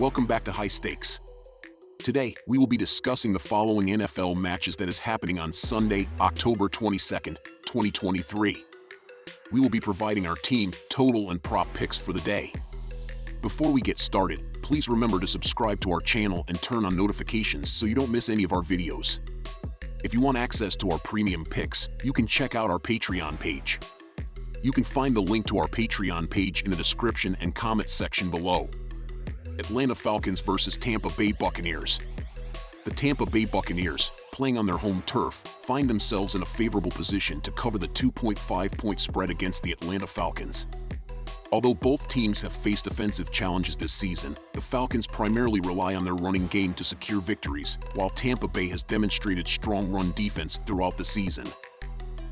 Welcome back to High Stakes. Today, we will be discussing the following NFL matches that is happening on Sunday, October 22nd, 2023. We will be providing our team, total, and prop picks for the day. Before we get started, please remember to subscribe to our channel and turn on notifications so you don't miss any of our videos. If you want access to our premium picks, you can check out our Patreon page. You can find the link to our Patreon page in the description and comment section below. Atlanta Falcons versus Tampa Bay Buccaneers. The Tampa Bay Buccaneers, playing on their home turf, find themselves in a favorable position to cover the 2.5-point spread against the Atlanta Falcons. Although both teams have faced offensive challenges this season, the Falcons primarily rely on their running game to secure victories, while Tampa Bay has demonstrated strong run defense throughout the season.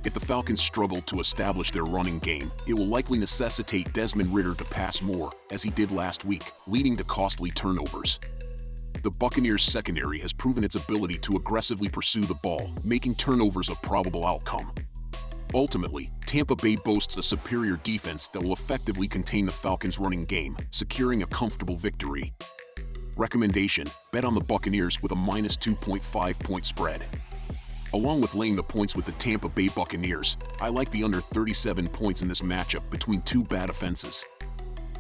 If the Falcons struggle to establish their running game, it will likely necessitate Desmond Ridder to pass more, as he did last week, leading to costly turnovers. The Buccaneers' secondary has proven its ability to aggressively pursue the ball, making turnovers a probable outcome. Ultimately, Tampa Bay boasts a superior defense that will effectively contain the Falcons' running game, securing a comfortable victory. Recommendation: bet on the Buccaneers with a minus 2.5-point spread. Along with laying the points with the Tampa Bay Buccaneers, I like the under 37 points in this matchup between two bad offenses.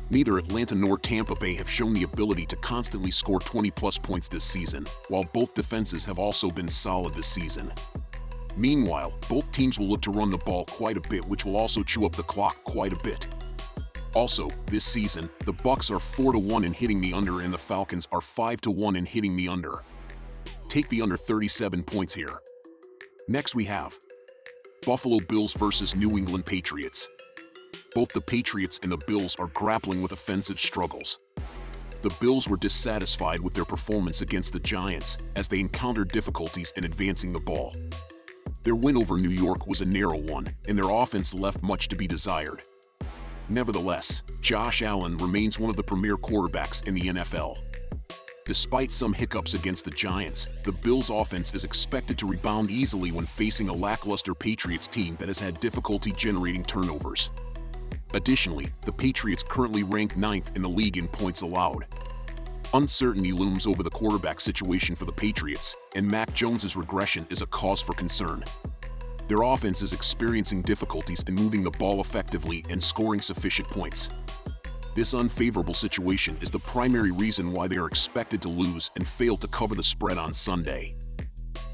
Neither Atlanta nor Tampa Bay have shown the ability to constantly score 20-plus points this season, while both defenses have also been solid this season. Meanwhile, both teams will look to run the ball quite a bit, which will also chew up the clock quite a bit. Also, this season, the Bucs are 4-1 in hitting the under and the Falcons are 5-1 in hitting the under. Take the under 37 points here. Next we have Buffalo Bills versus New England Patriots. Both the Patriots and the Bills are grappling with offensive struggles. The Bills were dissatisfied with their performance against the Giants as they encountered difficulties in advancing the ball. Their win over New York was a narrow one, and their offense left much to be desired. Nevertheless, Josh Allen remains one of the premier quarterbacks in the NFL. Despite some hiccups against the Giants, the Bills' offense is expected to rebound easily when facing a lackluster Patriots team that has had difficulty generating turnovers. Additionally, the Patriots currently rank 9th in the league in points allowed. Uncertainty looms over the quarterback situation for the Patriots, and Mac Jones's regression is a cause for concern. Their offense is experiencing difficulties in moving the ball effectively and scoring sufficient points. This unfavorable situation is the primary reason why they are expected to lose and fail to cover the spread on Sunday.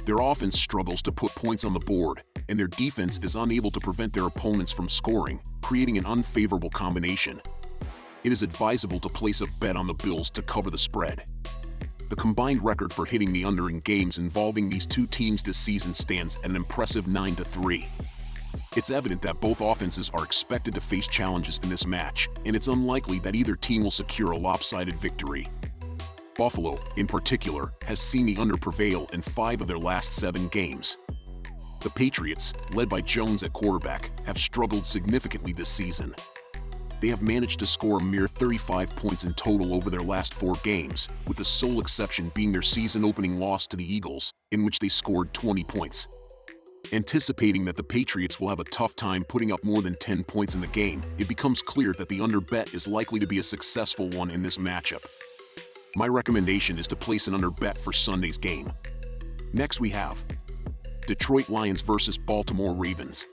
Their offense struggles to put points on the board, and their defense is unable to prevent their opponents from scoring, creating an unfavorable combination. It is advisable to place a bet on the Bills to cover the spread. The combined record for hitting the under in games involving these two teams this season stands at an impressive 9-3. It's evident that both offenses are expected to face challenges in this match, and it's unlikely that either team will secure a lopsided victory. Buffalo, in particular, has seen the under prevail in 5 of their last 7 games. The Patriots, led by Jones at quarterback, have struggled significantly this season. They have managed to score a mere 35 points in total over their last 4 games, with the sole exception being their season-opening loss to the Eagles, in which they scored 20 points. Anticipating that the Patriots will have a tough time putting up more than 10 points in the game, it becomes clear that the under bet is likely to be a successful one in this matchup. My recommendation is to place an under bet for Sunday's game. Next we have Detroit Lions versus Baltimore Ravens.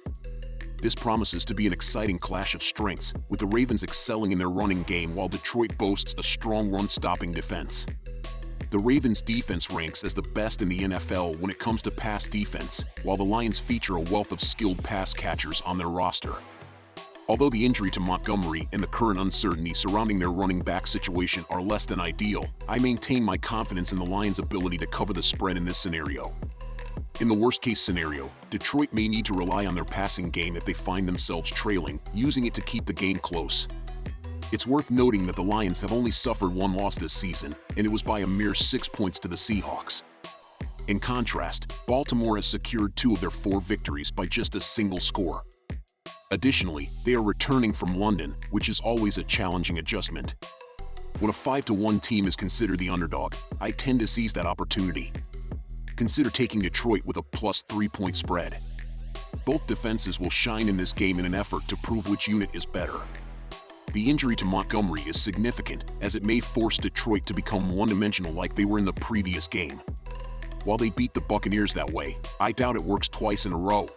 This promises to be an exciting clash of strengths, with the Ravens excelling in their running game while Detroit boasts a strong run-stopping defense. The Ravens' defense ranks as the best in the NFL when it comes to pass defense, while the Lions feature a wealth of skilled pass catchers on their roster. Although the injury to Montgomery and the current uncertainty surrounding their running back situation are less than ideal, I maintain my confidence in the Lions' ability to cover the spread in this scenario. In the worst-case scenario, Detroit may need to rely on their passing game if they find themselves trailing, using it to keep the game close. It's worth noting that the Lions have only suffered 1 loss this season, and it was by a mere 6 points to the Seahawks. In contrast, Baltimore has secured 2 of their 4 victories by just a single score. Additionally, they are returning from London, which is always a challenging adjustment. When a 5-1 team is considered the underdog, I tend to seize that opportunity. Consider taking Detroit with a plus 3-point spread. Both defenses will shine in this game in an effort to prove which unit is better. The injury to Montgomery is significant, as it may force Detroit to become one-dimensional like they were in the previous game. While they beat the Buccaneers that way, I doubt it works twice in a row.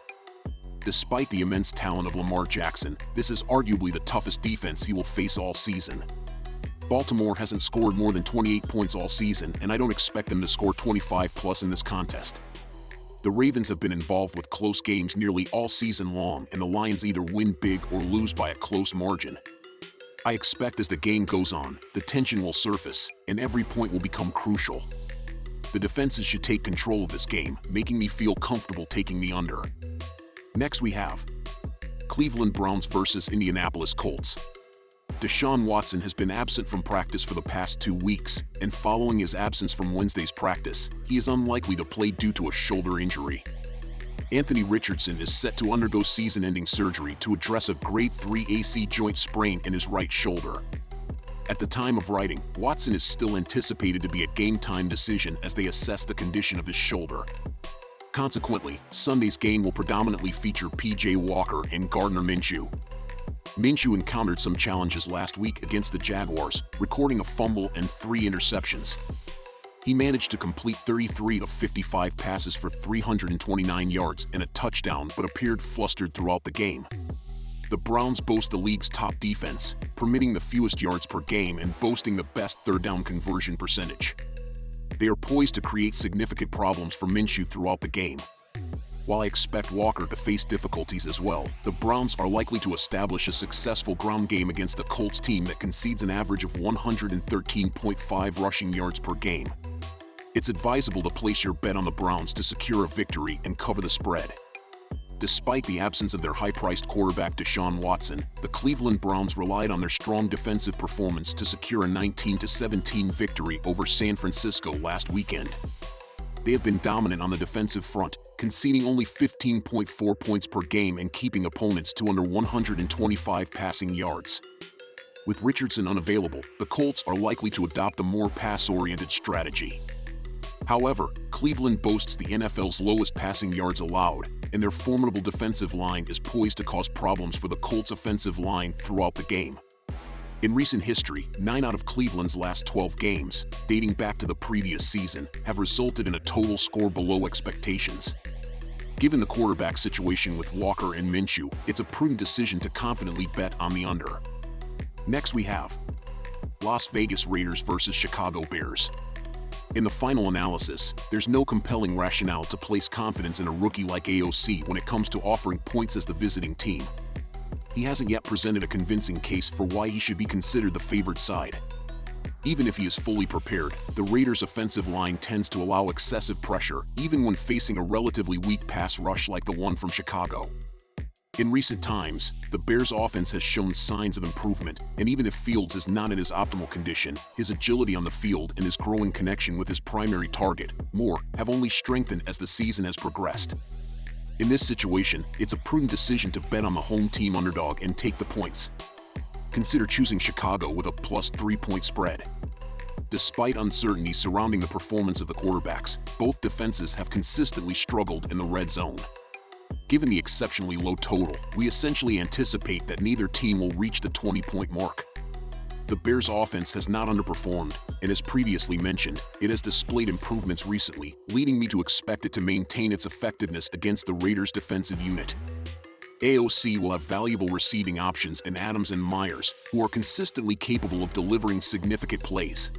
Despite the immense talent of Lamar Jackson, this is arguably the toughest defense he will face all season. Baltimore hasn't scored more than 28 points all season, and I don't expect them to score 25+ in this contest. The Ravens have been involved with close games nearly all season long, and the Lions either win big or lose by a close margin. I expect as the game goes on, the tension will surface, and every point will become crucial. The defenses should take control of this game, making me feel comfortable taking the under. Next we have Cleveland Browns versus Indianapolis Colts. Deshaun Watson has been absent from practice for the past 2 weeks, and following his absence from Wednesday's practice, he is unlikely to play due to a shoulder injury. Anthony Richardson is set to undergo season-ending surgery to address a grade 3 AC joint sprain in his right shoulder. At the time of writing, Watson is still anticipated to be a game-time decision as they assess the condition of his shoulder. Consequently, Sunday's game will predominantly feature P.J. Walker and Gardner Minshew. Minshew encountered some challenges last week against the Jaguars, recording a fumble and 3 interceptions. He managed to complete 33 of 55 passes for 329 yards and a touchdown, but appeared flustered throughout the game. The Browns boast the league's top defense, permitting the fewest yards per game and boasting the best third-down conversion percentage. They are poised to create significant problems for Minshew throughout the game. While I expect Walker to face difficulties as well, the Browns are likely to establish a successful ground game against a Colts team that concedes an average of 113.5 rushing yards per game. It's advisable to place your bet on the Browns to secure a victory and cover the spread. Despite the absence of their high-priced quarterback Deshaun Watson, the Cleveland Browns relied on their strong defensive performance to secure a 19-17 victory over San Francisco last weekend. They have been dominant on the defensive front, conceding only 15.4 points per game and keeping opponents to under 125 passing yards. With Richardson unavailable, the Colts are likely to adopt a more pass-oriented strategy. However, Cleveland boasts the NFL's lowest passing yards allowed, and their formidable defensive line is poised to cause problems for the Colts' offensive line throughout the game. In recent history, 9 out of Cleveland's last 12 games, dating back to the previous season, have resulted in a total score below expectations. Given the quarterback situation with Walker and Minshew, it's a prudent decision to confidently bet on the under. Next we have Las Vegas Raiders versus Chicago Bears. In the final analysis, there's no compelling rationale to place confidence in a rookie like AOC when it comes to offering points as the visiting team. He hasn't yet presented a convincing case for why he should be considered the favored side. Even if he is fully prepared, the Raiders' offensive line tends to allow excessive pressure, even when facing a relatively weak pass rush like the one from Chicago. In recent times, the Bears' offense has shown signs of improvement, and even if Fields is not in his optimal condition, his agility on the field and his growing connection with his primary target, Moore, have only strengthened as the season has progressed. In this situation, it's a prudent decision to bet on the home team underdog and take the points. Consider choosing Chicago with a plus 3-point spread. Despite uncertainty surrounding the performance of the quarterbacks, both defenses have consistently struggled in the red zone. Given the exceptionally low total, we essentially anticipate that neither team will reach the 20-point mark. The Bears' offense has not underperformed, and as previously mentioned, it has displayed improvements recently, leading me to expect it to maintain its effectiveness against the Raiders' defensive unit. AOC will have valuable receiving options in Adams and Myers, who are consistently capable of delivering significant plays.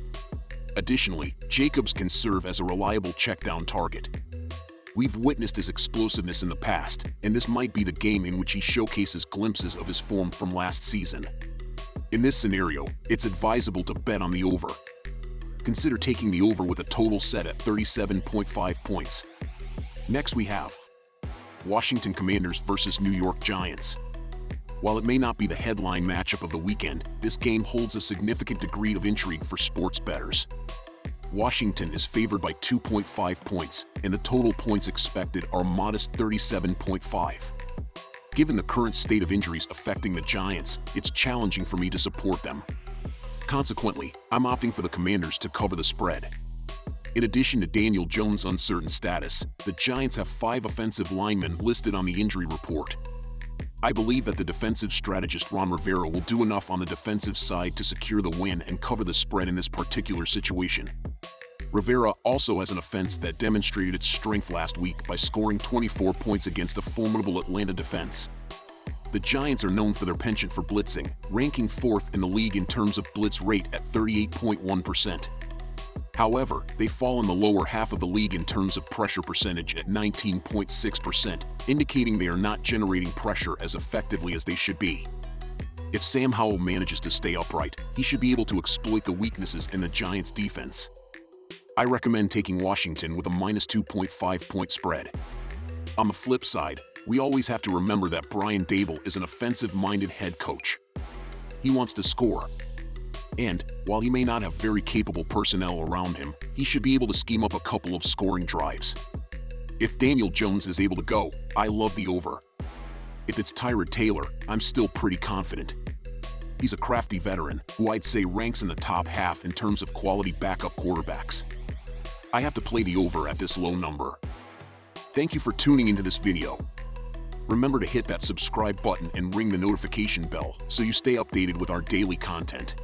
Additionally, Jacobs can serve as a reliable checkdown target. We've witnessed his explosiveness in the past, and this might be the game in which he showcases glimpses of his form from last season. In this scenario, it's advisable to bet on the over. Consider taking the over with a total set at 37.5 points. Next we have Washington Commanders versus New York Giants. While it may not be the headline matchup of the weekend, this game holds a significant degree of intrigue for sports bettors. Washington is favored by 2.5 points, and the total points expected are a modest 37.5. Given the current state of injuries affecting the Giants, it's challenging for me to support them. Consequently, I'm opting for the Commanders to cover the spread. In addition to Daniel Jones' uncertain status, the Giants have 5 offensive linemen listed on the injury report. I believe that the defensive strategist Ron Rivera will do enough on the defensive side to secure the win and cover the spread in this particular situation. Rivera also has an offense that demonstrated its strength last week by scoring 24 points against a formidable Atlanta defense. The Giants are known for their penchant for blitzing, ranking 4th in the league in terms of blitz rate at 38.1%. However, they fall in the lower half of the league in terms of pressure percentage at 19.6%, indicating they are not generating pressure as effectively as they should be. If Sam Howell manages to stay upright, he should be able to exploit the weaknesses in the Giants' defense. I recommend taking Washington with a -2.5 point spread. On the flip side, we always have to remember that Brian Daboll is an offensive-minded head coach. He wants to score. And, while he may not have very capable personnel around him, he should be able to scheme up a couple of scoring drives. If Daniel Jones is able to go, I love the over. If it's Tyrod Taylor, I'm still pretty confident. He's a crafty veteran who I'd say ranks in the top half in terms of quality backup quarterbacks. I have to play the over at this low number. Thank you for tuning into this video. Remember to hit that subscribe button and ring the notification bell so you stay updated with our daily content.